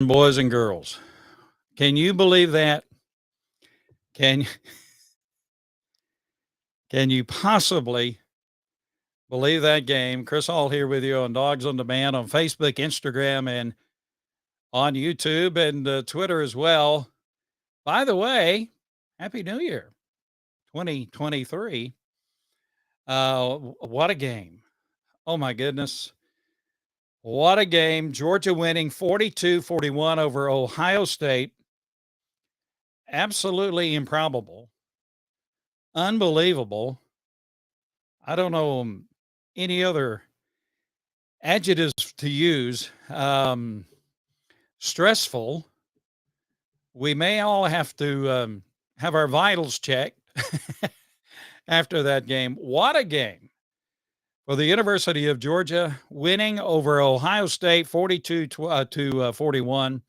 boys and girls. Can you believe that? Can can you possibly believe that game? Chris Hall here with you on Dogs on Demand on Facebook, Instagram, and on YouTube and Twitter as well. By the way, Happy New Year 2023. What a game. Oh my goodness. What a game. Georgia winning 42-41 over Ohio State. Absolutely improbable. Unbelievable. I don't know any other adjectives to use. Stressful. We may all have to have our vitals checked after that game. What a game for the University of Georgia, winning over Ohio State 42 to 41.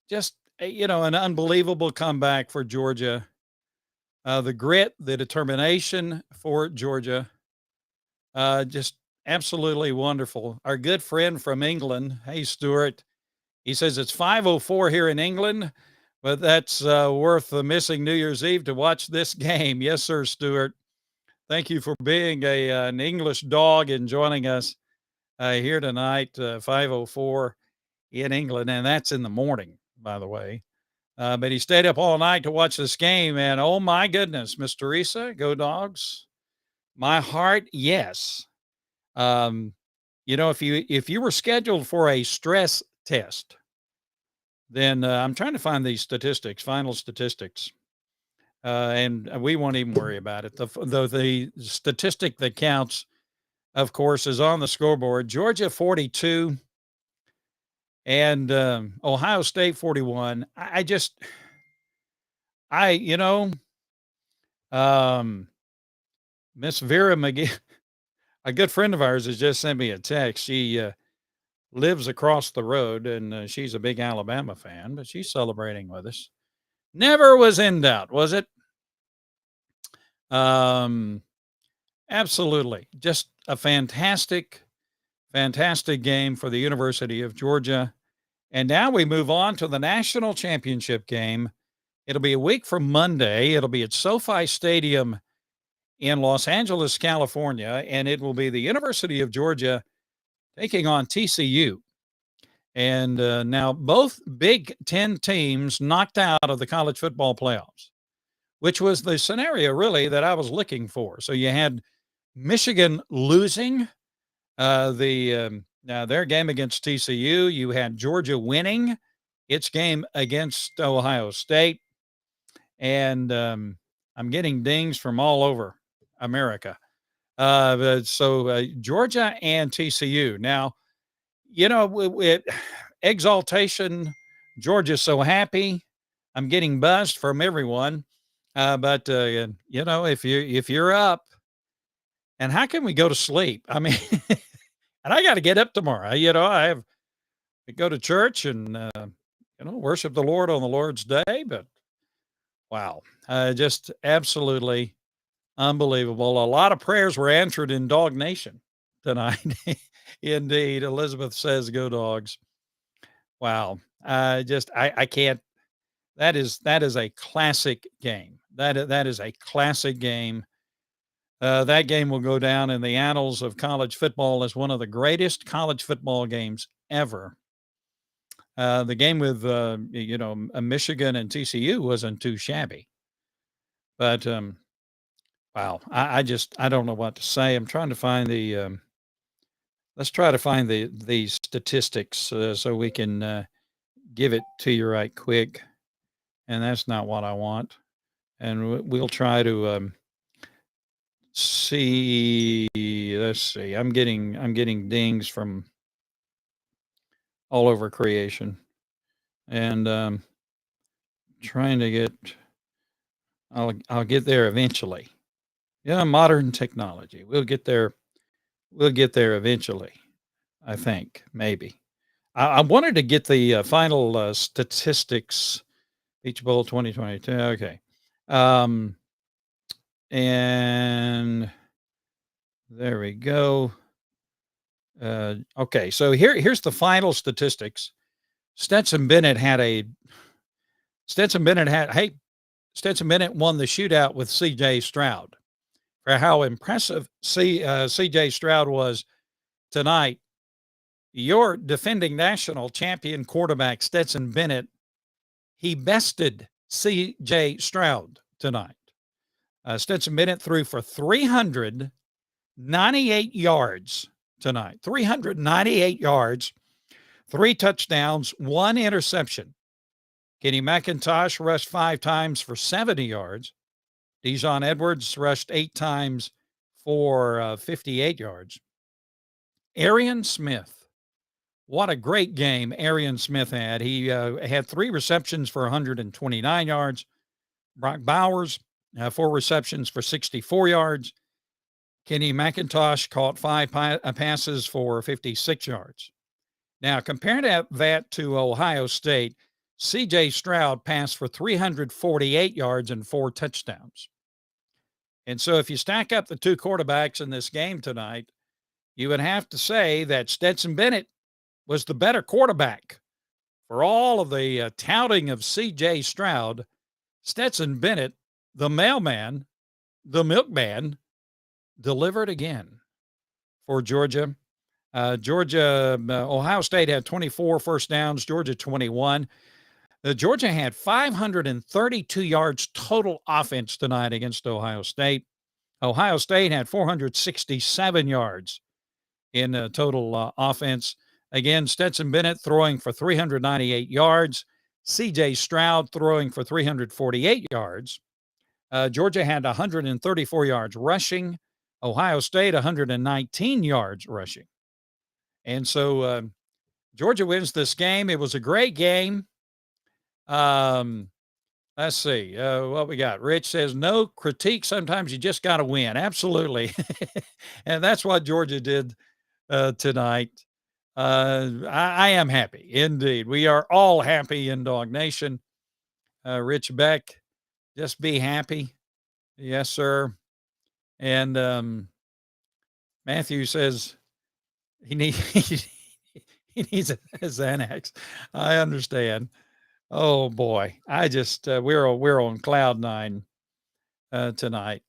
Just, an unbelievable comeback for Georgia. The grit, the determination for Georgia, just absolutely wonderful. Our good friend from England, hey, Stuart, he says it's 5:04 here in England, but that's worth missing New Year's Eve to watch this game. Yes, sir, Stuart. Thank you for being an English dog and joining us here tonight, 5:04 in England, and that's in the morning, by the way. But he stayed up all night to watch this game, and oh my goodness, Miss Teresa, go Dogs! My heart, yes. If you were scheduled for a stress test, then I'm trying to find these statistics, final statistics, and we won't even worry about it. The statistic that counts, of course, is on the scoreboard. Georgia 42 and Ohio State 41. Miss Vera McGee, a good friend of ours, has just sent me a text. She lives across the road, and she's a big Alabama fan, but she's celebrating with us. Never was in doubt, was it? Absolutely. Just a fantastic, fantastic game for the University of Georgia. And now we move on to the national championship game. It'll be a week from Monday. It'll be at SoFi Stadium in Los Angeles, California, and it will be the University of Georgia taking on TCU. And now both Big Ten teams knocked out of the college football playoffs, which was the scenario really that I was looking for. So you had Michigan losing their game against TCU. You had Georgia winning its game against Ohio State. And I'm getting dings from all over America. Georgia and TCU. Now, exaltation, Georgia's so happy. I'm getting buzzed from everyone. If you're up, and how can we go to sleep? I mean, and I got to get up tomorrow. I have to go to church and worship the Lord on the Lord's day. But wow, just absolutely unbelievable. A lot of prayers were answered in Dog Nation tonight. Indeed, Elizabeth says, "Go Dogs!" Wow, I can't. That is a classic game. That is a classic game. That game will go down in the annals of college football as one of the greatest college football games ever. The game with Michigan and TCU wasn't too shabby, but wow, I don't know what to say. I'm trying to find let's try to find the statistics so we can give it to you right quick. And that's not what I want. And we'll try to see. Let's see. I'm getting dings from all over creation, and trying to get. I'll get there eventually. Yeah, modern technology. We'll get there. We'll get there eventually. I think maybe. I wanted to get the final statistics. Peach Bowl 2022. Okay. And there we go. Okay, so here's the final statistics. Stetson Bennett had a Stetson Bennett had hey, Stetson Bennett won the shootout with CJ Stroud. For how impressive CJ Stroud was tonight, your defending national champion quarterback Stetson Bennett, he bested CJ Stroud tonight. Stetson Bennett threw for 398 yards tonight. 398 yards, 3 touchdowns, 1 interception. Kenny McIntosh rushed 5 times for 70 yards. Dijon Edwards rushed 8 times for 58 yards. Arian Smith, what a great game Arian Smith had. He had 3 receptions for 129 yards. Brock Bowers, 4 receptions for 64 yards. Kenny McIntosh caught 5 passes for 56 yards. Now, compare that to Ohio State. C.J. Stroud passed for 348 yards and 4 touchdowns. And so if you stack up the 2 quarterbacks in this game tonight, you would have to say that Stetson Bennett was the better quarterback. For all of the touting of C.J. Stroud, Stetson Bennett, the mailman, the milkman, delivered again for Georgia. Ohio State had 24 first downs, Georgia 21. Georgia had 532 yards total offense tonight against Ohio State. Ohio State had 467 yards in total offense. Again, Stetson Bennett throwing for 398 yards. C.J. Stroud throwing for 348 yards. Georgia had 134 yards rushing. Ohio State 119 yards rushing. And so Georgia wins this game. It was a great game. Let's see what we got. Rich says, no critique. Sometimes you just got to win. Absolutely. And that's what Georgia did tonight. I am happy. Indeed. We are all happy in Dog Nation. Rich Beck, just be happy. Yes, sir. And Matthew says he needs he needs a Xanax. I understand. Oh boy, I just we're on cloud 9 tonight.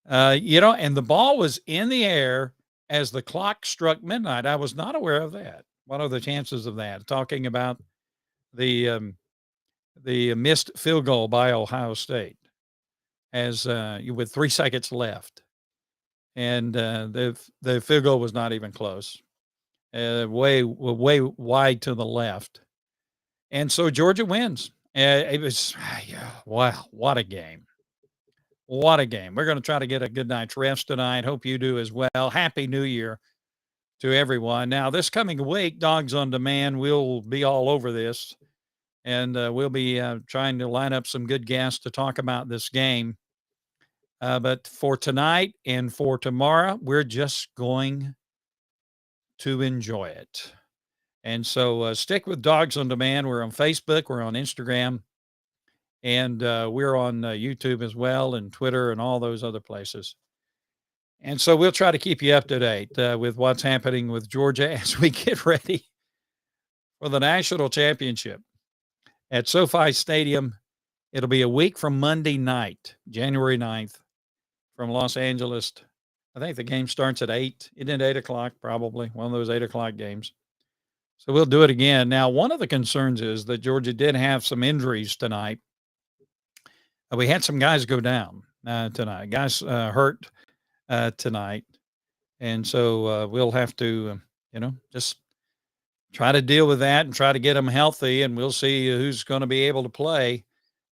And the ball was in the air as the clock struck midnight. I was not aware of that. What are the chances of that? Talking about the missed field goal by Ohio State as with 3 seconds left, and the field goal was not even close, way wide to the left. And so Georgia wins. It was, wow, what a game. What a game. We're going to try to get a good night's rest tonight. Hope you do as well. Happy New Year to everyone. Now, this coming week, Dogs on Demand, we'll be all over this. And we'll be trying to line up some good guests to talk about this game. But for tonight and for tomorrow, we're just going to enjoy it. And so stick with Dogs on Demand. We're on Facebook, we're on Instagram, and we're on YouTube as well, and Twitter and all those other places. And so we'll try to keep you up to date with what's happening with Georgia as we get ready for the national championship at SoFi Stadium. It'll be a week from Monday night, January 9th, from Los Angeles. I think the game starts at 8. Isn't it 8 o'clock? Probably one of those 8 o'clock games. So we'll do it again. Now, one of the concerns is that Georgia did have some injuries tonight. We had some guys go down tonight. Guys hurt tonight. And so we'll have to, just try to deal with that and try to get them healthy. And we'll see who's going to be able to play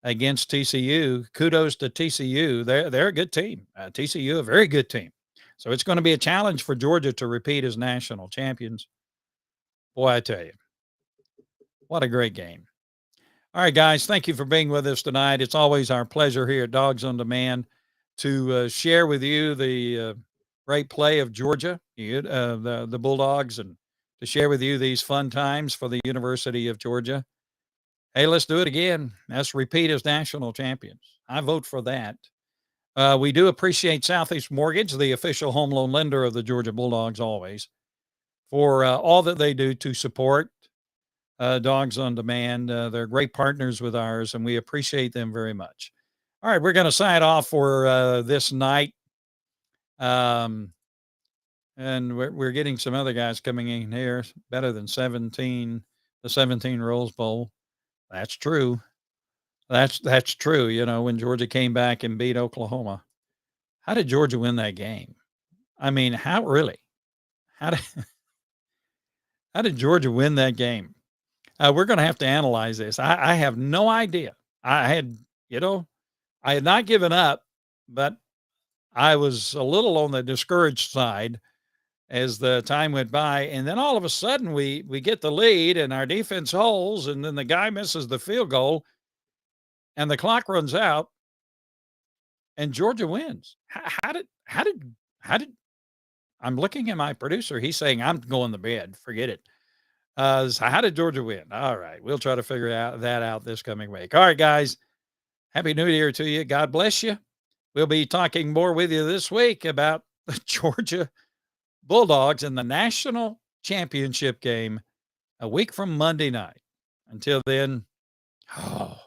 against TCU. Kudos to TCU. They're a good team. TCU, a very good team. So it's going to be a challenge for Georgia to repeat as national champions. Boy, I tell you, what a great game. All right, guys, thank you for being with us tonight. It's always our pleasure here at Dogs on Demand to share with you the great play of Georgia, the Bulldogs, and to share with you these fun times for the University of Georgia. Hey, let's do it again. Let's repeat as national champions. I vote for that. We do appreciate Southeast Mortgage, the official home loan lender of the Georgia Bulldogs, always, for all that they do to support Dogs on Demand. They're great partners with ours, and we appreciate them very much. All right, we're going to sign off for this night. And we're getting some other guys coming in here. Better than 17, the 17 Rose Bowl. That's true. That's true. You know, when Georgia came back and beat Oklahoma, how did Georgia win that game? I mean, how really? How did how did Georgia win that game? We're going to have to analyze this. I have no idea. I had, you know, I had not given up, but I was a little on the discouraged side as the time went by. And then all of a sudden we get the lead and our defense holds, and then the guy misses the field goal and the clock runs out and Georgia wins. How did I'm looking at my producer. He's saying I'm going to bed. Forget it. So how did Georgia win? All right. We'll try to figure that out this coming week. All right, guys. Happy New Year to you. God bless you. We'll be talking more with you this week about the Georgia Bulldogs in the national championship game a week from Monday night. Until then, oh,